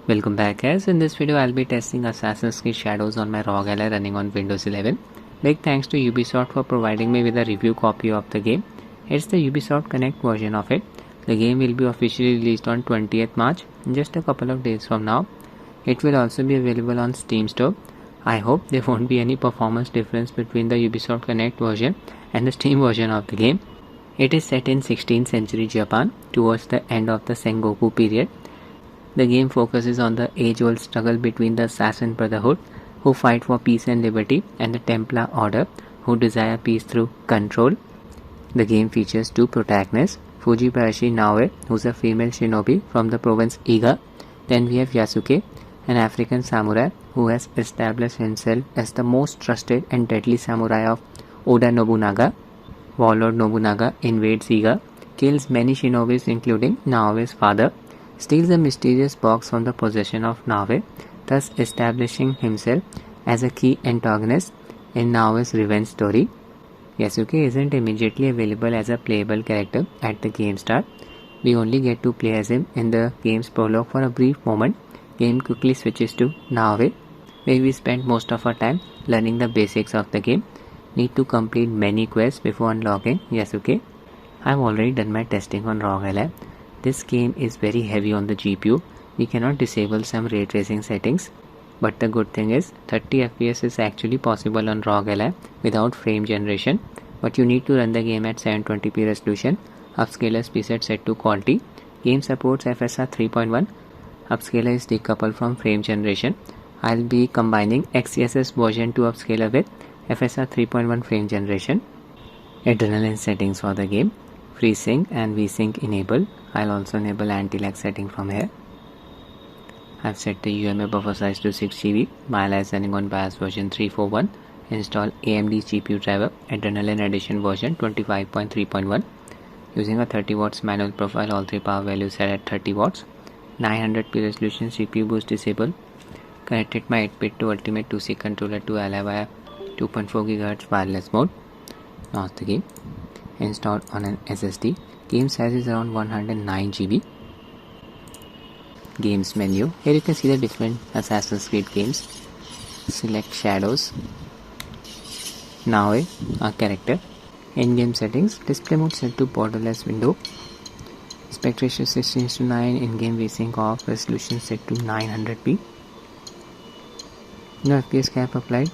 Welcome back guys. In this video I'll be testing Assassin's Creed Shadows on my Rog Ally running on Windows 11. Big thanks to Ubisoft for providing me with a review copy of the game. It's the Ubisoft Connect version of it. The game will be officially released on 20th March, in just a couple of days from now. It will also be available on Steam Store. I hope there won't be any performance difference between the Ubisoft Connect version and the Steam version of the game. It is set in 16th century Japan towards the end of the Sengoku period. The game focuses on the age-old struggle between the Assassin Brotherhood, who fight for peace and liberty, and the Templar Order, who desire peace through control. The game features two protagonists, Fujibayashi Naoe, who's a female shinobi from the province Iga. Then we have Yasuke, an African samurai who has established himself as the most trusted and deadly samurai of Oda Nobunaga. Warlord Nobunaga invades Iga, kills many shinobis including Naoe's father, steals a mysterious box from the possession of Naoe, thus establishing himself as a key antagonist in Naoe's revenge story. Yasuke isn't immediately available as a playable character at the game start. We only get to play as him in the game's prologue for a brief moment. Game quickly switches to Naoe, where we spend most of our time learning the basics of the game. Need to complete many quests before unlocking Yasuke. I've already done my testing on Rog Ally. This game is very heavy on the GPU. We cannot disable some ray tracing settings, but the good thing is 30 FPS is actually possible on Rog Ally without frame generation, but you need to run the game at 720p resolution. Upscalers preset set to quality. Game supports FSR 3.1. Upscaler is decoupled from frame generation. I'll be combining XeSS version 2 upscaler with FSR 3.1 frame generation. Adrenaline settings for the game. FreeSync and VSync enabled. I'll also enable anti-lag setting from here. I've set the UMA buffer size to 6GB. My Ally is running on BIOS version 341. Install AMD GPU driver Adrenaline Edition version 25.3.1. Using a 30 watts manual profile, all three power values set at 30 watts. 900p resolution CPU boost disabled. Connected my 8-bit to Ultimate 2C controller to Ally via 2.4 GHz wireless mode. Launch the game. Installed on an SSD. Game size is around 109 GB. Games menu. Here you can see the different Assassin's Creed games. Select Shadows. Naoe, our character. In-game settings. Display mode set to borderless window. Aspect ratio 16:9. In-game VSync off. Resolution set to 900p. No FPS cap applied.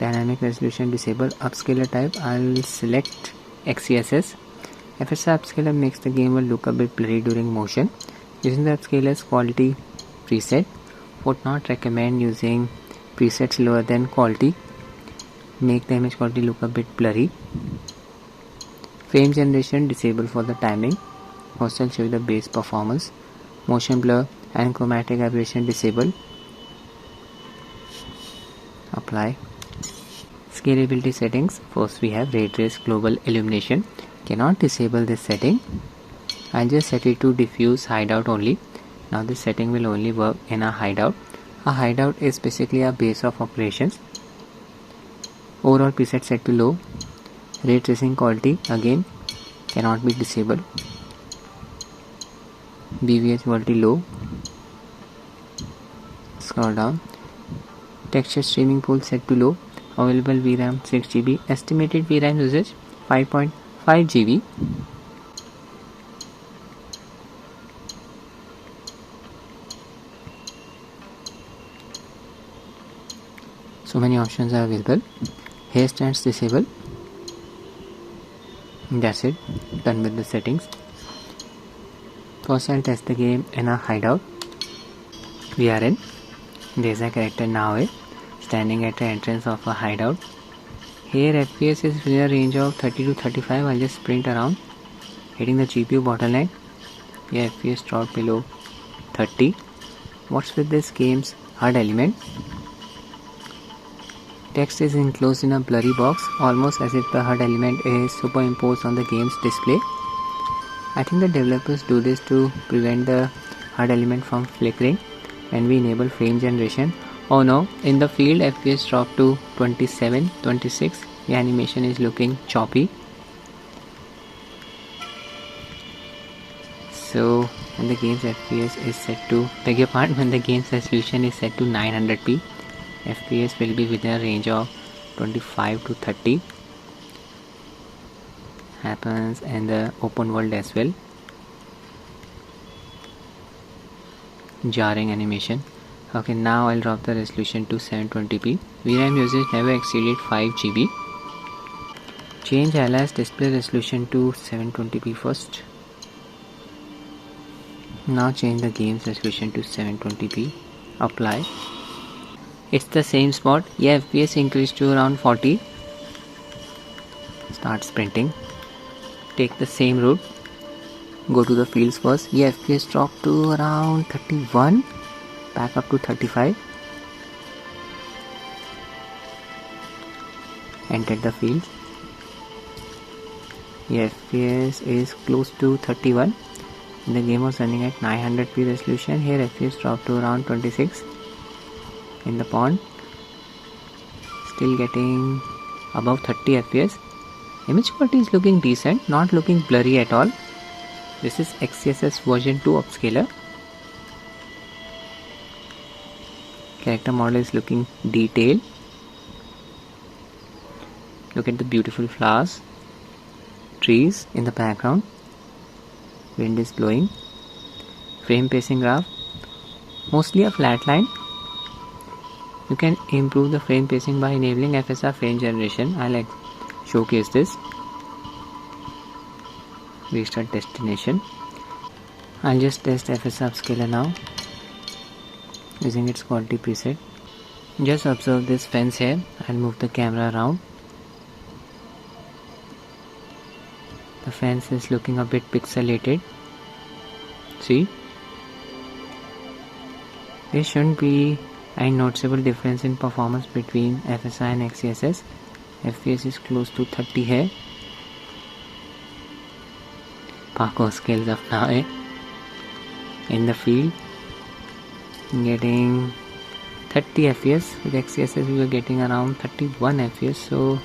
Dynamic resolution disabled. Upscaler type. I'll select XeSS. FSR upscaler makes the game will look a bit blurry during motion. Using the upscaler's quality preset. Would not recommend using presets lower than quality. Make the image quality look a bit blurry. Frame generation disabled for the timing. Also show the base performance. Motion blur and chromatic aberration disabled. Apply. Scalability settings. First we have ray trace global illumination. Cannot disable this setting. I'll just set it to diffuse hideout only. Now this setting will only work in a hideout. A hideout is basically a base of operations. Overall preset set to low. Ray tracing quality again cannot be disabled. BVH quality low. Scroll down. Texture streaming pool set to low. Available VRAM 6GB. Estimated VRAM usage 5.5 GB. So many options are available. Hair stands disabled. That's it. Done with the settings. First I'll test the game in a hideout. We are in. There's a character Naoe standing at the entrance of a hideout. Here FPS is in a range of 30 to 35. I'll just sprint around, hitting the GPU bottleneck. Here FPS dropped below 30. What's with this game's HUD element? Text is enclosed in a blurry box, almost as if the HUD element is superimposed on the game's display. I think the developers do this to prevent the HUD element from flickering when we enable frame generation. Oh no, in the field FPS dropped to 27, 26. The animation is looking choppy. So when the game's FPS is set to, when the game's resolution is set to 900p, FPS will be within a range of 25 to 30. Happens in the open world as well. Jarring animation. Okay, now I'll drop the resolution to 720p. VRAM usage never exceeded 5 GB. Change alias display resolution to 720p first. Now change the game's resolution to 720p. Apply. It's the same spot. Yeah, FPS increased to around 40. Start sprinting. Take the same route. Go to the fields first. Yeah, FPS dropped to around 31. Back up to 35. Enter the fields. Yeah, FPS is close to 31. The game was running at 900p resolution. Here FPS dropped to around 26. In the pond, still getting above 30 FPS. Image quality is looking decent, not looking blurry at all. This is XeSS version 2 Upscaler. Character model is looking detailed. Look at the beautiful flowers, trees in the background. Wind is blowing. Frame pacing graph, mostly a flat line. You can improve the frame pacing by enabling FSR frame generation. I'll showcase this. Restart destination. I'll just test FSR upscaler now using its quality preset. Just observe this fence here. I'll move the camera around. The fence is looking a bit pixelated. See? There shouldn't be a noticeable difference in performance between FSR and XeSS. FPS is close to 30 here. Parkour skills up now in the field. Getting 30 FPS. With XeSS we were getting around 31 FPS, so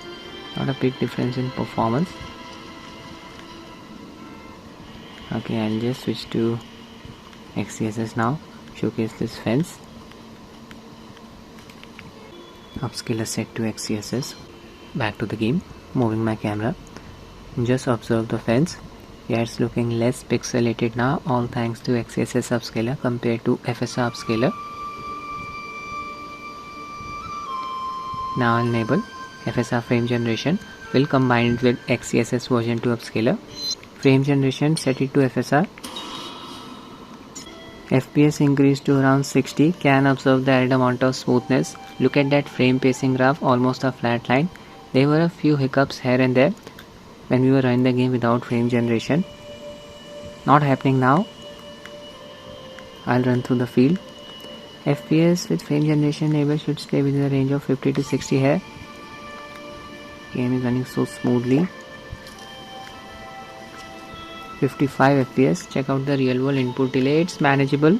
not a big difference in performance. Okay, I'll just switch to XeSS now. Showcase this fence. Upscaler set to XeSS. Back to the game. Moving my camera. Just observe the fence. Yeah, it's looking less pixelated now, all thanks to XeSS upscaler compared to FSR upscaler. Now I'll enable FSR frame generation. We'll combine it with XeSS version 2 upscaler. Frame generation, set it to FSR. FPS increased to around 60. Can observe the added amount of smoothness. Look at that frame pacing graph, almost a flat line. There were a few hiccups here and there when we were running the game without frame generation. Not happening now. I'll run through the field. FPS with frame generation enabled should stay within the range of 50 to 60 here. Game is running so smoothly. 55 FPS. Check out the real world input delay. It's manageable.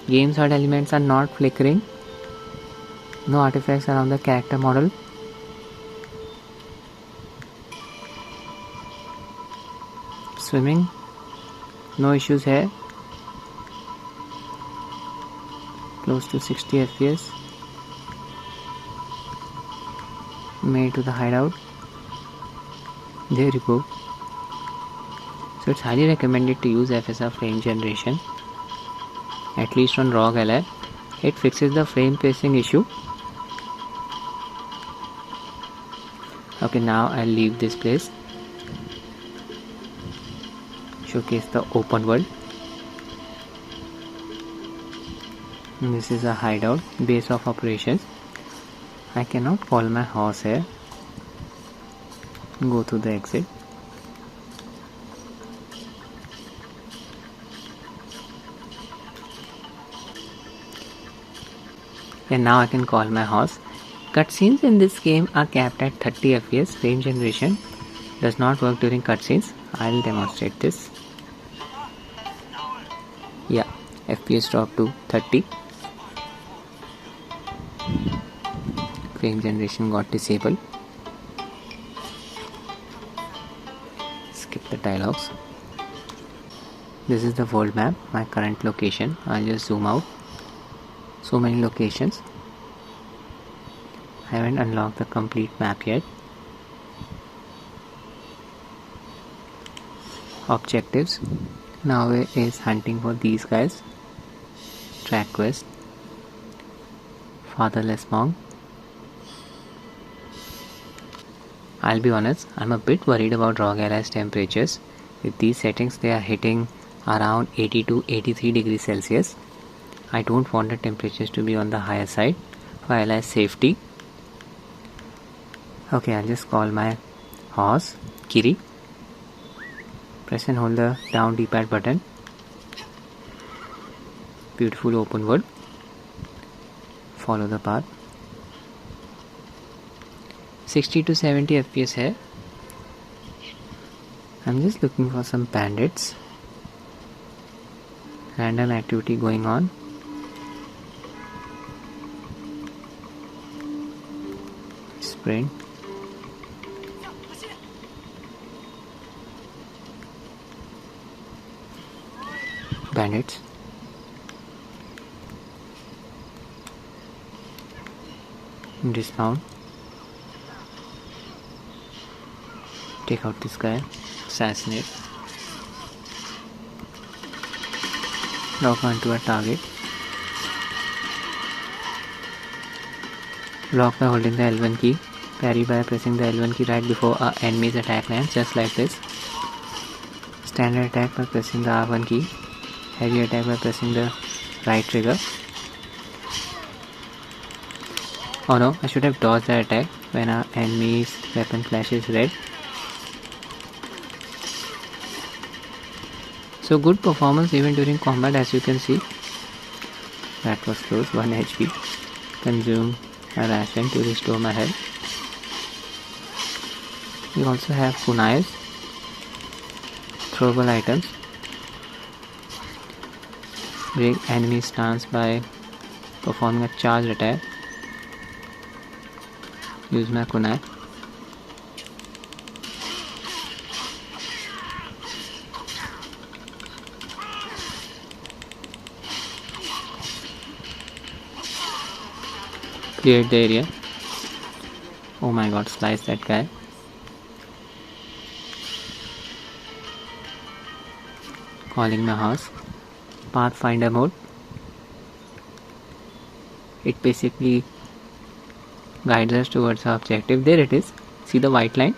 Game's HUD elements are not flickering. No artifacts around the character model. Swimming. No issues here. Close to 60 FPS. Made to the hideout. There you go. So it's highly recommended to use FSR frame generation, at least on Rog Ally. It fixes the frame pacing issue. Okay, now I'll leave this place. Showcase the open world. And this is a hideout, base of operations. I cannot call my horse here. Go to the exit. And now I can call my horse. Cutscenes in this game are capped at 30 FPS. Frame generation does not work during cutscenes. I'll demonstrate this. Yeah, FPS dropped to 30. Frame generation got disabled. Skip the dialogues. This is the world map, my current location. I'll just zoom out. So many locations. I haven't unlocked the complete map yet. Objectives. Now it is hunting for these guys. Track quest. Fatherless monk. I'll be honest, I'm a bit worried about Rog Ally's temperatures. With these settings, they are hitting around 80 to 83 degrees Celsius. I don't want the temperatures to be on the higher side for Ally's safety. Okay, I'll just call my horse, Kiri. Press and hold the down D-pad button. Beautiful open wood. Follow the path. 60 to 70 FPS here. I'm just looking for some bandits. Random activity going on. Sprint. Bandits. Dismount. Take out this guy. Assassinate. Lock onto a target. Block by holding the L1 key. Parry by pressing the L1 key right before our enemy's attack lands, just like this. Standard attack by pressing the R1 key. Heavy attack by pressing the right trigger. Oh no, I should have dodged that attack when our enemy's weapon flashes red. So good performance even during combat, as you can see. That was close. 1 HP. Consume my ration to restore my health. We also have kunais, throwable items. Break enemy stance by performing a charged attack. Use my kunai. Cleared the area. Oh my god, slice that guy. Calling my horse. Pathfinder mode. It basically guides us towards our objective. There it is. See the white line?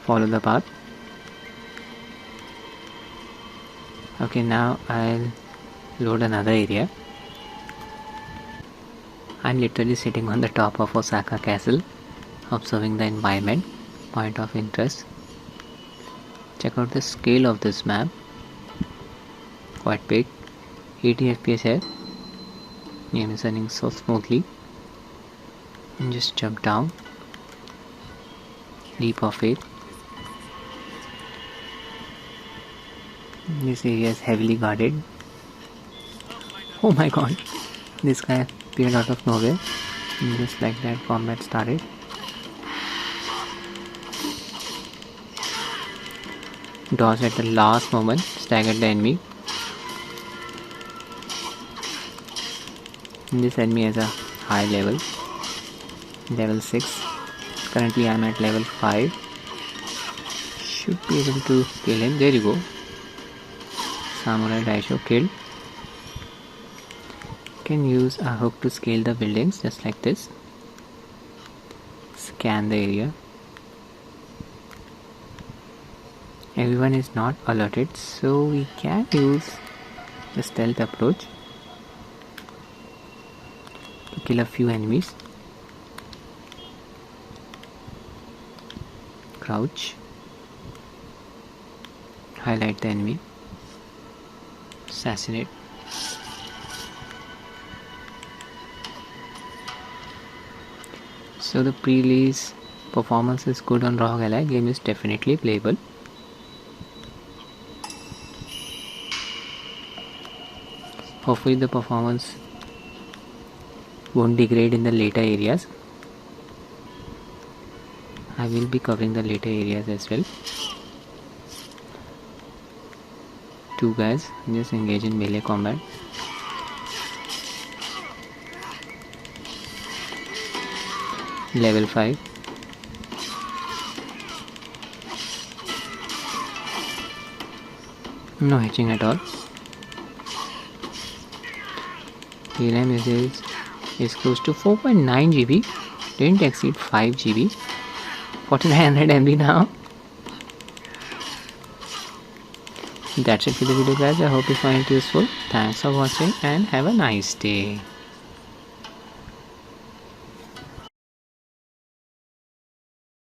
Follow the path. Okay, now I'll load another area. I'm literally sitting on the top of Osaka castle, observing the environment. Point of interest. Check out the scale of this map. Quite big. 80 FPS here. Game is running so smoothly. And just jump down. Leap of faith. This area is heavily guarded. Oh my god. This guy appeared out of nowhere. And just like that, combat started. Dodge at the last moment. Staggered the enemy. And this enemy has a high level. Level 6. Currently I am at level 5. Should be able to kill him. There you go. Samurai Daisho killed. Can use a hook to scale the buildings just like this. Scan the area. Everyone is not alerted, so we can use the stealth approach to kill a few enemies. Crouch. Highlight the enemy. Assassinate. So the pre-release performance is good on Rog Ally. Game is definitely playable. Hopefully the performance won't degrade in the later areas. I will be covering the later areas as well. 2 guys, just engage in melee combat. Level 5. No hitching at all. VRAM usage is close to 4.9 GB. Didn't exceed 5 GB. 4900 MB now. That's it for the video guys. I hope you find it useful. Thanks for watching and have a nice day.